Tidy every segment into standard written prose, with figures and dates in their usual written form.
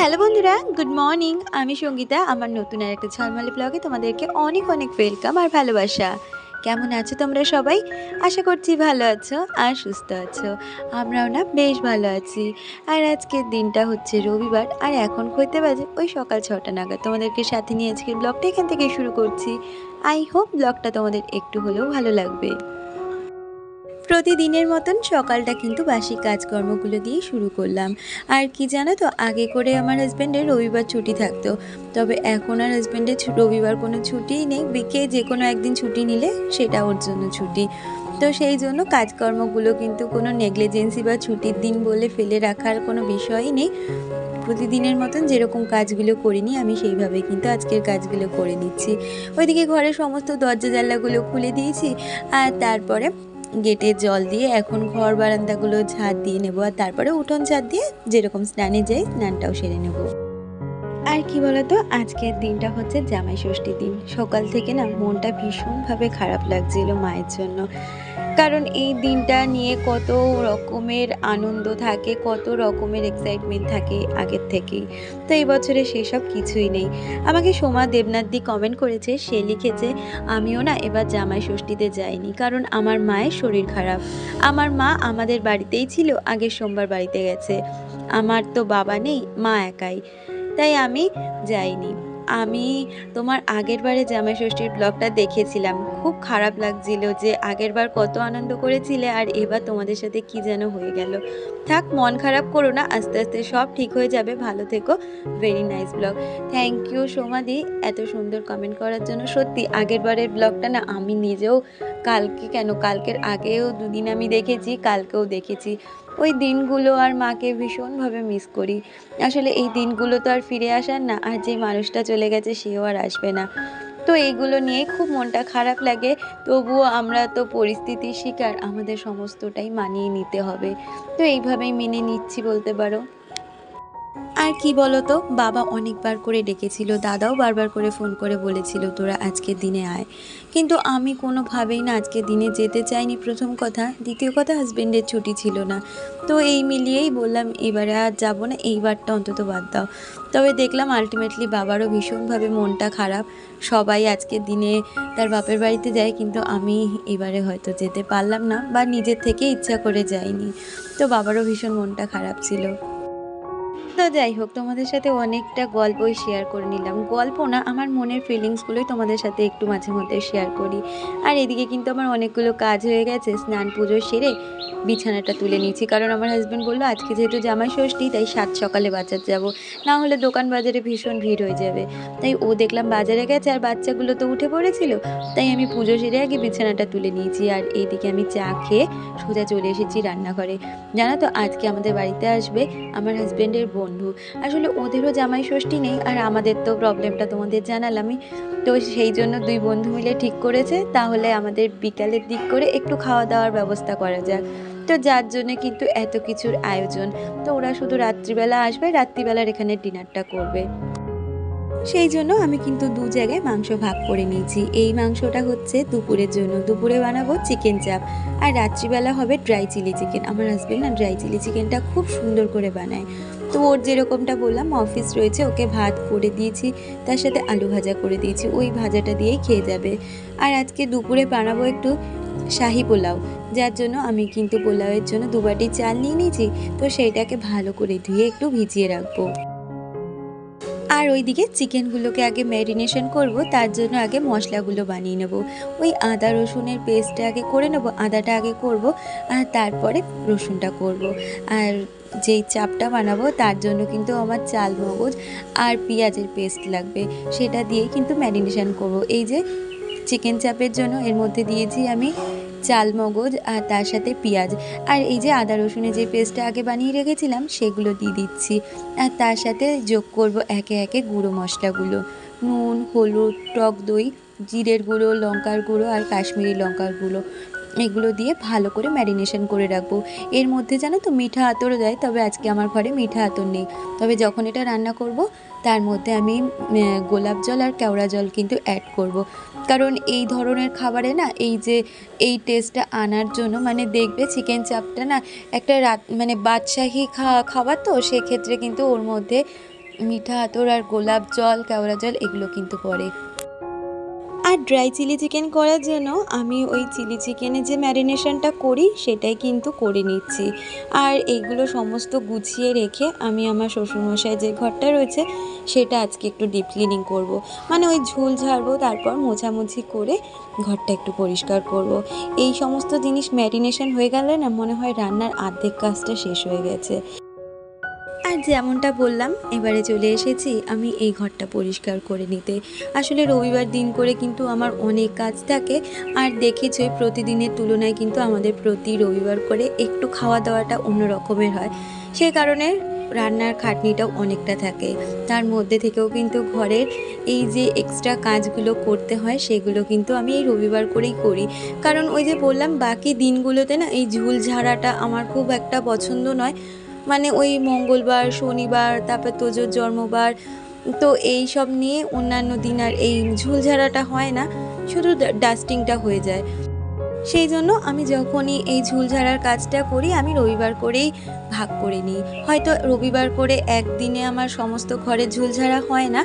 Hello বন্ধুরা, good morning. আমি সঙ্গীতা। আমার নতুন আর একটা ঝলমলে ব্লগে তোমাদেরকে অনেক অনেক ওয়েলকাম আর ভালোবাসা। কেমন আছো তোমরা সবাই? আশা করছি ভালো আছো আর সুস্থ আছো। আমরাও না বেশ ভালো আছি। আর আজকের দিনটা হচ্ছে রবিবার, আর এখন হইতে বাজে ওই সকাল 6টা নাগাদ। তোমাদেরকে সাথে নিয়ে আজকের ব্লগটা এখান থেকে শুরু করছি। আই হোপ ব্লগটা তোমাদের একটু হলেও ভালো লাগবে। প্রতিদিনের মতন সকালটা কিন্তু বাসি কাজকর্মগুলো দিয়ে শুরু করলাম। আর কি জানো তো, আগে করে আমার হাজব্যান্ডের রবিবার ছুটি থাকতো, তবে এখন আর হাজব্যান্ডের রবিবার কোনো ছুটিই নেই। বিকে যে কোনো একদিন ছুটি নিলে সেটা ওর জন্য ছুটি। তো সেই জন্য কাজকর্মগুলো কিন্তু কোনো নেগলিজেন্সি বা ছুটির দিন বলে ফেলে রাখার কোনো বিষয়ই নেই। প্রতিদিনের মতন যেরকম কাজগুলো করিনি আমি সেইভাবে কিন্তু আজকের কাজগুলো করে নিচ্ছি। ওইদিকে ঘরের সমস্ত দরজা জানলাগুলো খুলে দিয়েছি, আর তারপরে গেটে জল দিয়ে এখন ঘর বারান্দাগুলো ঝাড় দিয়ে নেবো, আর তারপরে উঠোন ঝাড় দিয়ে যেরকম স্নানে যাই স্নানটাও সেরে নেবো। আর কি বলতো, আজকের দিনটা হচ্ছে জামাই ষষ্ঠীর দিন। সকাল থেকে না মনটা ভীষণভাবে খারাপ লাগছিল মায়ের জন্য। কারণ এই দিনটা নিয়ে কত রকমের আনন্দ থাকে, কত রকমের এক্সাইটমেন্ট থাকে আগের থেকেই। তো এই বছরে সেসব কিছুই নেই। আমাকে সোমা দেবনাথদি কমেন্ট করেছে, সে লিখেছে আমিও না এবার জামাই ষষ্ঠীতে যাইনি, কারণ আমার মায়ের শরীর খারাপ। আমার মা আমাদের বাড়িতেই ছিল, আগের সোমবার বাড়িতে গেছে। আমার তো বাবা নেই, মা একাই, তাই আমি যাইনি। আমি তোমার আগের বারে জামাই ষষ্ঠীর ব্লগটা দেখেছিলাম, খুব খারাপ লাগছিল যে আগের বার কত আনন্দ করেছিলে আর এবার তোমাদের সাথে কি যেন হয়ে গেল। থাক, মন খারাপ করো না, আস্তে আস্তে সব ঠিক হয়ে যাবে। ভালো থেকো। Very nice blog. Thank you সোমাদি এত সুন্দর কমেন্ট করার জন্য। সত্যি আগের বারের ব্লগটা না আমি নিজেও কালকের আগেও দুদিন আমি দেখেছি, কালকেও দেখেছি। ওই দিনগুলো আর মাকে ভীষণভাবে মিস করি। আসলে এই দিনগুলো তো আর ফিরে আসার না, আর যে মানুষটা চলে গেছে সেও আর আসবে না। তো এইগুলো নিয়ে খুব মনটা খারাপ লাগে। তবুও আমরা তো পরিস্থিতির শিকার, আমাদের সমস্তটাই মানিয়ে নিতে হবে। তো এইভাবেই মেনে নিচ্ছি বলতে পারো। আর কি বলতো, বাবা অনেকবার করে ডেকেছিল, দাদাও বারবার করে ফোন করে বলেছিল তোরা আজকের দিনে আয়, কিন্তু আমি কোনোভাবেই না আজকের দিনে যেতে চাইনি। প্রথম কথা, দ্বিতীয় কথা হাজবেন্ডের ছুটি ছিল না। তো এই মিলিয়েই বললাম এবারে আর যাবো না, এইবারটা অন্তত বাদ দাও। তবে দেখলাম আলটিমেটলি বাবারও ভীষণভাবে মনটা খারাপ। সবাই আজকের দিনে তার বাপের বাড়িতে যায়, কিন্তু আমি এবারে হয়তো যেতে পারলাম না, বা নিজের থেকে ইচ্ছা করে যাইনি। তো বাবারও ভীষণ মনটা খারাপ ছিল। তো যাই হোক, তোমাদের সাথে অনেকটা গল্পই শেয়ার করে নিলাম। গল্প না, আমার মনের ফিলিংসগুলোই তোমাদের সাথে একটু মাঝে মধ্যে শেয়ার করি। আর এদিকে কিন্তু আমার অনেকগুলো কাজ হয়ে গেছে। স্নান পুজো সেরে বিছানাটা তুলে নিয়েছি, কারণ আমার হাজব্যান্ড বললো আজকে যেহেতু জামাই ষষ্ঠী তাই সাত সকালে বাজার যাব, না হলে দোকান বাজারে ভীষণ ভিড় হয়ে যাবে। তাই ও দেখলাম বাজারে গেছে, আর বাচ্চাগুলো তো উঠে পড়েছিল। তাই আমি পুজো সেরে আগে বিছানাটা তুলে নিয়েছি, আর এইদিকে আমি চা খেয়ে সোজা চলে এসেছি রান্নাঘরে। জানো তো, আজকে আমাদের বাড়িতে আসবে আমার হাজব্যান্ডের বন্ধু। আসলে ওদেরও জামাই ষষ্ঠী নেই, আর আমাদের তো প্রবলেমটা তোমাদের জানালামই। তো সেই জন্য দুই বন্ধু মিলে ঠিক করেছে তাহলে আমাদের বিকালের দিক করে একটু খাওয়া দাওয়ার ব্যবস্থা করা যাক। তো যার জন্য কিন্তু এত কিছুর আয়োজন। তো ওরা শুধু রাত্রিবেলা আসবে, রাত্রিবেলার এখানে ডিনারটা করবে। সেই জন্য আমি কিন্তু দু জায়গায় মাংস ভাগ করে নিয়েছি। এই মাংসটা হচ্ছে দুপুরের জন্য, দুপুরে বানাবো চিকেন চাপ, আর রাত্রিবেলা হবে ড্রাই চিলি চিকেন। আমার হাজবেন্ড না ড্রাই চিলি চিকেনটা খুব সুন্দর করে বানায়। তো ওর যেরকমটা বললাম অফিস রয়েছে, ওকে ভাত করে দিয়েছি, তার সাথে আলু ভাজা করে দিয়েছি, ওই ভাজাটা দিয়েই খেয়ে যাবে। আর আজকে দুপুরে বানাবো একটু শাহি পোলাও, যার জন্য আমি কিন্তু পোলাওয়ের জন্য 2 বাটি চাল নিয়ে নিয়েছি। তো সেইটাকে ভালো করে ধুয়ে একটু ভিজিয়ে রাখবো। আর ওইদিকে চিকেনগুলোকে আগে ম্যারিনেশন করব, তার জন্য আগে মশলাগুলো বানিয়ে নেব। ওই আদা রসুনের পেস্টটা আগে করে নেব, আদাটা আগে করব, আর তারপরে রসুনটা করব। আর যেই চাপটা বানাবো তার জন্য কিন্তু আমার চাল মগজ আর পেঁয়াজের পেস্ট লাগবে, সেটা দিয়েই কিন্তু ম্যারিনেশন করব। এই যে চিকেন চাপের জন্য এর মধ্যে দিয়েছি আমি চাল মগজ আর তার সাথে পেঁয়াজ, আর এই যে আদা রসুনের যে পেস্টটা আগে বানিয়ে রেখেছিলাম সেগুলো দিয়ে দিচ্ছি। আর তার সাথে যোগ করব একে একে গুঁড়ো মশলাগুলো, নুন, হলুদ, টক দই, জিরের গুঁড়ো, লঙ্কার গুঁড়ো আর কাশ্মীরি লঙ্কার গুঁড়ো, এগুলো দিয়ে ভালো করে ম্যারিনেশন করে রাখবো। এর মধ্যে জানো তো মিঠা আতরও দেয়, তবে আজকে আমার ঘরে মিঠা আতর নেই। তবে যখন এটা রান্না করব তার মধ্যে আমি গোলাপ জল আর কেওড়া জল কিন্তু অ্যাড করব, কারণ এই ধরনের খাবারে না এই টেস্টটা আনার জন্য, মানে দেখবে চিকেন চাপটা না একটা রাত মানে বাদশাহী খাবার, তো সেক্ষেত্রে কিন্তু ওর মধ্যে মিঠা আতর আর গোলাপ জল, কেওড়া জল এগুলো কিন্তু পড়ে। আর ড্রাই চিলি চিকেন করার জন্য আমি ওই চিলি চিকেনে যে ম্যারিনেশনটা করি সেটাই কিন্তু করে নিচ্ছি। আর এগুলো সমস্ত গুছিয়ে রেখে আমি আমার শ্বশুরমশাই যে ঘরটা রয়েছে সেটা আজকে একটু ডিপ ক্লিনিং করব। মানে ওই ঝুল ঝাড়বো, তারপর মোছামুছি করে ঘরটা একটু পরিষ্কার করব। এই সমস্ত জিনিস ম্যারিনেশন হয়ে গেলে না মনে হয় রান্নার অর্ধেক কাজটা শেষ হয়ে গেছে। আর যেমনটা বললাম, এবারে চলে এসেছি আমি এই ঘরটা পরিষ্কার করে নিতে। আসলে রবিবার দিন করে কিন্তু আমার অনেক কাজ থাকে, আর দেখেছই প্রতিদিনের তুলনায় কিন্তু আমাদের প্রতি রবিবার করে একটু খাওয়া দাওয়াটা অন্য রকমের হয়। সেই কারণে রান্নার খাটনিটাও অনেকটা থাকে। তার মধ্যে থেকেও কিন্তু ঘরের এই যে এক্সট্রা কাজগুলো করতে হয় সেগুলো কিন্তু আমি এই রবিবার করেই করি। কারণ ওই যে বললাম বাকি দিনগুলোতে না এই ঝুল ঝাড়াটা আমার খুব একটা পছন্দ নয়। মানে ওই মঙ্গলবার, শনিবার, তারপর তোজোর জন্মবার, তো এই সব নিয়ে অন্যান্য দিন আর এই ঝুলঝাড়াটা হয় না, শুধু ডাস্টিংটা হয়ে যায়। সেই জন্য আমি যখনই এই ঝুলঝাড়ার কাজটা করি আমি রবিবার করেই ভাগ করে নিই। হয়তো রবিবার করে একদিনে আমার সমস্ত ঘরের ঝুলঝাড়া হয় না,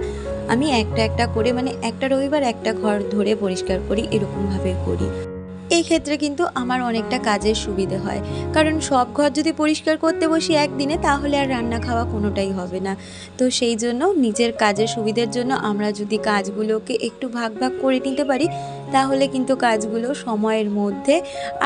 আমি একটা একটা করে মানে একটা রবিবার একটা ঘর ধরে পরিষ্কার করি, এরকমভাবে করি। এই ক্ষেত্রে কিন্তু আমার অনেকটা কাজের সুবিধে হয়, কারণ সব ঘর যদি পরিষ্কার করতে বসি একদিনে তাহলে আর রান্না খাওয়া কোনোটাই হবে না। তো সেই জন্য নিজের কাজের সুবিধের জন্য আমরা যদি কাজগুলোকে একটু ভাগ ভাগ করে নিতে পারি তাহলে কিন্তু কাজগুলো সময়ের মধ্যে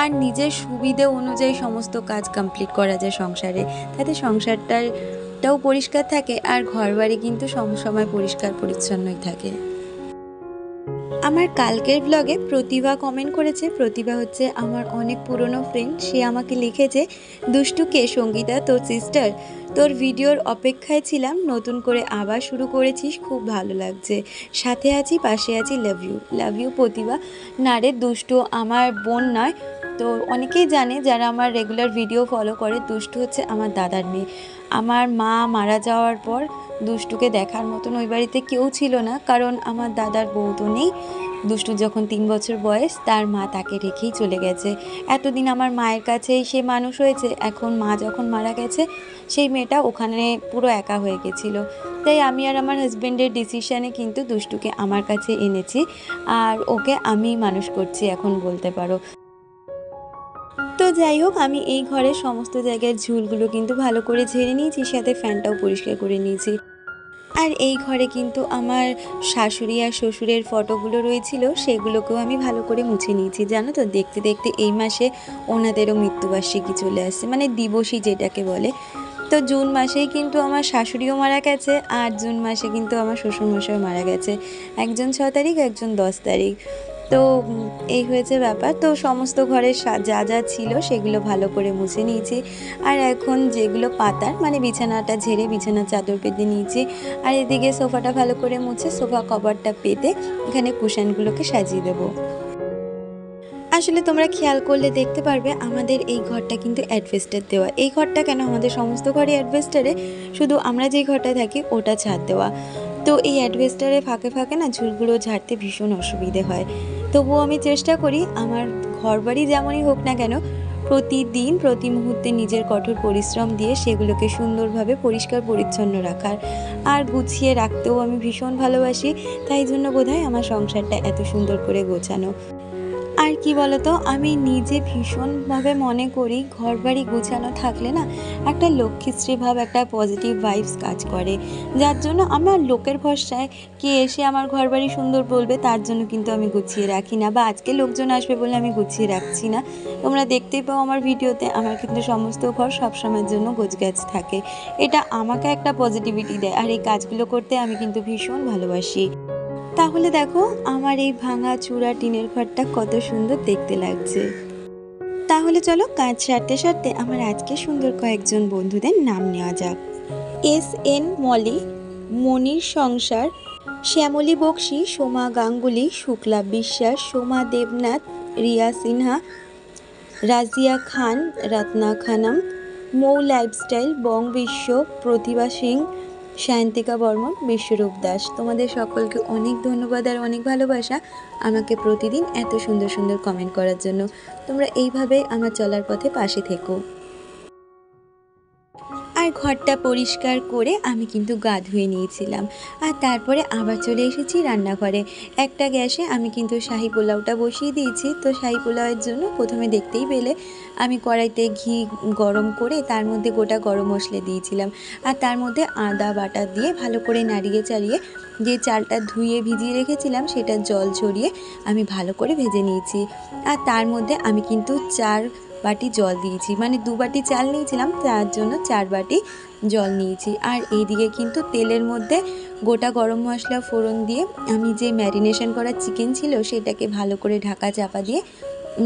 আর নিজের সুবিধে অনুযায়ী সমস্ত কাজ কমপ্লিট করা যায় সংসারে। তাতে সংসারটাও পরিষ্কার থাকে আর ঘরবাড়ি কিন্তু সবসময় পরিষ্কার পরিচ্ছন্নই থাকে। আমার কালকের ব্লগে প্রতিভা কমেন্ট করেছে। প্রতিভা হচ্ছে আমার অনেক পুরনো ফ্রেন্ড। সে আমাকে লিখেছে, দুষ্টু কে সঙ্গীতা তোর সিস্টার, তোর ভিডিওর অপেক্ষায় ছিলাম, নতুন করে আবার শুরু করেছিস, খুব ভালো লাগছে, সাথে আছি, পাশে আছি, লাভ ইউ। লাভ ইউ প্রতিভা। না রে দুষ্টু আমার বোন নয়। তো অনেকেই জানে যারা আমার রেগুলার ভিডিও ফলো করে, দুষ্টু হচ্ছে আমার দাদার মেয়ে। আমার মা মারা যাওয়ার পর দুষ্টুকে দেখার মতন ওই বাড়িতে কেউ ছিল না, কারণ আমার দাদার বউ তো নেই। দুষ্টু যখন 3 বছর বয়স তার মা তাকে রেখেই চলে গেছে। এতদিন আমার মায়ের কাছেই সে মানুষ হয়েছে, এখন মা যখন মারা গেছে সেই মেয়েটা ওখানে পুরো একা হয়ে গেছিলো। তাই আমি আর আমার হাজব্যান্ডের ডিসিশানে কিন্তু দুষ্টুকে আমার কাছে এনেছি, আর ওকে আমি মানুষ করছি এখন বলতে পারো। তো যাই হোক, আমি এই ঘরের সমস্ত জায়গার ঝুলগুলো কিন্তু ভালো করে ঝেড়ে নিয়েছি, সাথে ফ্যানটাও পরিষ্কার করে নিয়েছি। আর এই ঘরে কিন্তু আমার শাশুড়ি আর শ্বশুরের ফটোগুলো রয়েছিল, সেগুলোকেও আমি ভালো করে মুছে নিয়েছি। জানো তো, দেখতে দেখতে এই মাসে ওনাদেরও মৃত্যুবার্ষিকী চলে আসছে, মানে দিবসই যেটাকে বলে। তো জুন মাসেই কিন্তু আমার শাশুড়িও মারা গেছে, আর জুন মাসে কিন্তু আমার শ্বশুরমশাইও মারা গেছে। একজন 6 তারিখ, একজন 10 তারিখ। তো এই হয়েছে ব্যাপার। তো সমস্ত ঘরের যা যা ছিল সেগুলো ভালো করে মুছে নিয়েছি। আর এখন যেগুলো পাতার মানে বিছানাটা ঝেড়ে বিছানার চাদর পেতে নিয়েছি। আর এদিকে সোফাটা ভালো করে মুছে সোফা কভারটা পেতে এখানে কুশনগুলোকে সাজিয়ে দেবো। আসলে তোমরা খেয়াল করলে দেখতে পারবে আমাদের এই ঘরটা কিন্তু অ্যাডভেস্টার দেওয়া। এই ঘরটা কেন, আমাদের সমস্ত ঘরই অ্যাডভেস্টারে, শুধু আমরা যেই ঘরটায় থাকি ওটা ছাদ দেওয়া। তো এই অ্যাডভেস্টারে ফাঁকে ফাঁকে না ঝুলগুলো ঝাড়তে ভীষণ অসুবিধে হয়। তবুও আমি চেষ্টা করি আমার ঘর বাড়ি যেমনই হোক না কেন প্রতিদিন প্রতি মুহূর্তে নিজের কঠোর পরিশ্রম দিয়ে সেগুলোকে সুন্দরভাবে পরিষ্কার পরিচ্ছন্ন রাখার আর গুছিয়ে রাখতেও আমি ভীষণ ভালোবাসি। তাই জন্য বোধহয় আমার সংসারটা এত সুন্দর করে গোছানো। আর কি বলতো, আমি নিজে ভীষণভাবে মনে করি ঘরবাড়ি গোছানো থাকলে না একটা লক্ষ্মীশ্রী ভাব, একটা পজিটিভ ভাইবস কাজ করে, যার জন্য আমার লোকের ভরসায় কে এসে আমার ঘরবাড়ি সুন্দর বলবে তার জন্য কিন্তু আমি গুছিয়ে রাখি না, বা আজকে লোকজন আসবে বলে আমি গুছিয়ে রাখছি না। তোমরা দেখতেই পাও আমার ভিডিওতে আমার কিন্তু সমস্ত ঘর সবসময়ের জন্য গোছগাছ থাকে। এটা আমাকে একটা পজিটিভিটি দেয়, আর এই কাজগুলো করতে আমি কিন্তু ভীষণ ভালোবাসি। তাহলে দেখো আমার এই ভাঙা চূড়া টিনের ঘরটা কত সুন্দর দেখতে লাগছে। তাহলে চলো কাজ সারতে সারতে আমার আজকে সুন্দর কয়েকজন বন্ধুদের নাম নেওয়া যাক। SN মলি, মনির সংসার, শ্যামলী বক্সি, সোমা গাঙ্গুলি, শুক্লা বিশ্বাস, সোমা দেবনাথ, রিয়া সিনহা, রাজিয়া খান, রত্না খানম, মৌ লাইফস্টাইল, বং বিশ্ব, প্রতিভা সিং, সায়ন্তিকা বর্মন, বিশ্বরূপ দাস। তোমাদের সকলকে অনেক ধন্যবাদ আর অনেক ভালোবাসা আমাকে প্রতিদিন এত সুন্দর সুন্দর কমেন্ট করার জন্য। তোমরা এইভাবে আমার চলার পথে পাশে থেকো। আর আর ঘরটা পরিষ্কার করে আমি কিন্তু গা ধুয়ে নিয়েছিলাম। আর তারপরে আবার চলে এসেছি রান্নাঘরে। একটা গ্যাসে আমি কিন্তু শাহি পোলাওটা বসিয়ে দিয়েছি। তো শাহি পোলাওয়ের জন্য প্রথমে দেখতেই পেলে আমি কড়াইতে ঘি গরম করে তার মধ্যে গোটা গরম মশলা দিয়েছিলাম। আর তার মধ্যে আদা বাটা দিয়ে ভালো করে নাড়িয়ে চাড়িয়ে যে চালটা ধুয়ে ভিজিয়ে রেখেছিলাম সেটা জল ঝরিয়ে আমি ভালো করে ভেজে নিয়েছি। আর তার মধ্যে আমি কিন্তু 4 বাটি জল দিয়েছি, মানে 2 বাটি চাল নিয়েছিলাম তার জন্য 4 বাটি জল নিয়েছি। আর এইদিকে কিন্তু তেলের মধ্যে গোটা গরম মশলা ফোড়ন দিয়ে আমি যে ম্যারিনেশন করা চিকেন ছিল সেটাকে ভালো করে ঢাকা চাপা দিয়ে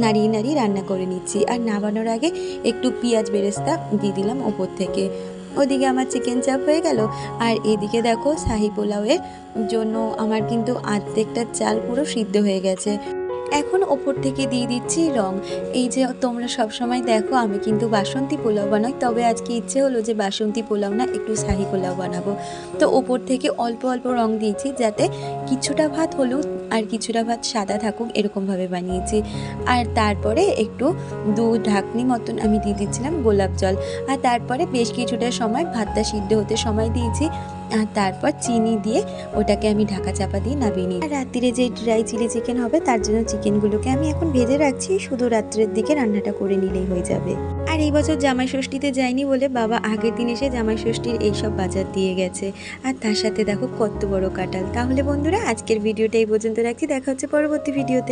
নাড়িয়ে নাড়িয়ে রান্না করে নিচ্ছি। আর নামানোর আগে একটু পেঁয়াজ বেরেস্তা দিয়ে দিলাম ওপর থেকে। ওদিকে আমার চিকেন চাপ হয়ে গেল। আর এদিকে দেখো শাহি পোলাওয়ের জন্য আমার কিন্তু অর্ধেকটা চাল পুরো সিদ্ধ হয়ে গেছে। এখন ওপর থেকে দিয়ে দিচ্ছি রং। এই যে তোমরা সবসময় দেখো আমি কিন্তু বাসন্তী পোলাও বানাই, তবে আজকে ইচ্ছে হলো যে বাসন্তী পোলাও না একটু শাহি পোলাও বানাবো। তো ওপর থেকে অল্প অল্প রং দিয়েছি যাতে কিছুটা ভাত হলুদ আর কিছুটা ভাত সাদা থাকুক, এরকমভাবে বানিয়েছি। আর তারপরে একটু ঢাকনি মতন আমি দিয়ে দিচ্ছিলাম গোলাপ জল। আর তারপরে বেশ কিছুটা সময় ভাতটা সিদ্ধ হতে সময় দিয়েছি। আর তারপর চিনি দিয়ে ওটাকে আমি ঢাকা চাপা দিয়ে নামিয়ে নিই। আর রাত্রিরে যে ড্রাই চিলি চিকেন হবে তার জন্য চিকেনগুলোকে আমি এখন ভেজে রাখছি, শুধু রাত্রের দিকে রান্নাটা করে নিলেই হয়ে যাবে। আর এই বছর জামাই ষষ্ঠীতে যাইনি বলে বাবা আগের দিন এসে জামাই ষষ্ঠীর এইসব বাজার দিয়ে গেছে। আর তার সাথে দেখো কত বড় কাঁঠাল। তাহলে বন্ধুরা আজকের ভিডিওটা এই পর্যন্ত রাখছি, দেখা হচ্ছে পরবর্তী ভিডিওতে।